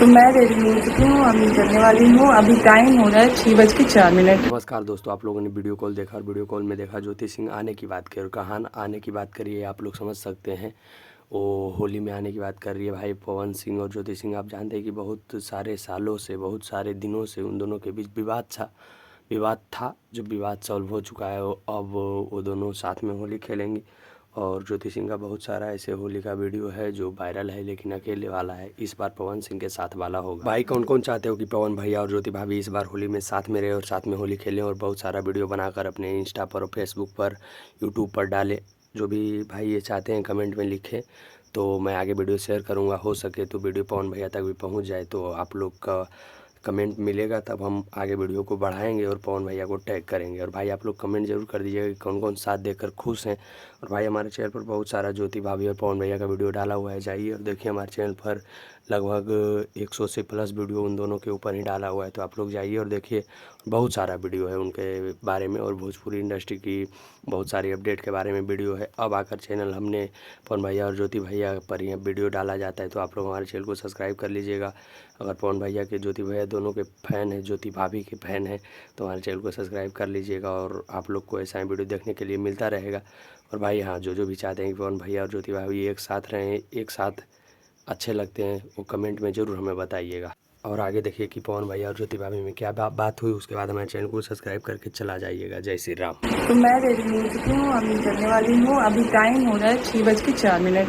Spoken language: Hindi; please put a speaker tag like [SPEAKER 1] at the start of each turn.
[SPEAKER 1] तो मैं रेडी हो चुकी हूँ, अभी करने वाली हूँ। अभी टाइम हो रहा है 6:04।
[SPEAKER 2] नमस्कार दोस्तों, आप लोगों ने वीडियो कॉल देखा और वीडियो कॉल में देखा ज्योति सिंह आने की बात करी और कहाँ आने की बात करी है आप लोग समझ सकते हैं। वो होली में आने की बात कर रही है। भाई पवन सिंह और ज्योति सिंह आप जानते हैं कि बहुत सारे सालों से, बहुत सारे दिनों से उन दोनों के बीच विवाद था। जो विवाद सॉल्व हो चुका है, अब वो दोनों साथ में होली खेलेंगे। और ज्योति सिंह का बहुत सारा ऐसे होली का वीडियो है जो वायरल है, लेकिन अकेले वाला है। इस बार पवन सिंह के साथ वाला होगा। भाई कौन कौन चाहते हो कि पवन भैया और ज्योति भाभी इस बार होली में साथ में रहे और साथ में होली खेलें और बहुत सारा वीडियो बनाकर अपने इंस्टा पर और फेसबुक पर, यूट्यूब पर डालें? जो भी भाई ये चाहते हैं कमेंट में लिखें, तो मैं आगे वीडियो शेयर करूँगा। हो सके तो वीडियो पवन भैया तक भी पहुँच जाए तो आप लोग का कमेंट मिलेगा, तब हम आगे वीडियो को बढ़ाएंगे और पवन भैया को टैग करेंगे। और भाई आप लोग कमेंट जरूर कर दीजिएगा कि कौन कौन साथ देखकर खुश हैं। और भाई हमारे चैनल पर बहुत सारा ज्योति भाभी और पवन भैया का वीडियो डाला हुआ है, जाइए और देखिए। हमारे चैनल पर लगभग 100 से प्लस वीडियो उन दोनों के ऊपर ही डाला हुआ है, तो आप लोग जाइए और देखिए। बहुत सारा वीडियो है उनके बारे में और भोजपुरी इंडस्ट्री की बहुत सारी अपडेट के बारे में वीडियो है। अब आकर चैनल हमने पवन भैया और ज्योति भैया पर ही वीडियो डाला जाता है, तो आप लोग हमारे चैनल को सब्सक्राइब कर लीजिएगा। अगर पवन भैया के, ज्योति भैया दोनों के फ़ैन हैं, ज्योति भाभी के फ़ैन हैं, तो हमारे चैनल को सब्सक्राइब कर लीजिएगा और आप लोग को ऐसा ही वीडियो देखने के लिए मिलता रहेगा। और भाई हाँ, जो भी चाहते हैं कि पवन भैया और ज्योति भाभी एक साथ रहें, एक साथ अच्छे लगते हैं, वो कमेंट में ज़रूर हमें बताइएगा। और आगे देखिए कि पवन भैया और ज्योति भाभी में क्या बात हुई, उसके बाद हमारे चैनल को सब्सक्राइब करके चला जाइएगा। जय श्री राम।
[SPEAKER 1] तो मैं रेडी हो चुकी हूँ, अभी करने वाली हूँ। अभी टाइम हो रहा है 6:04।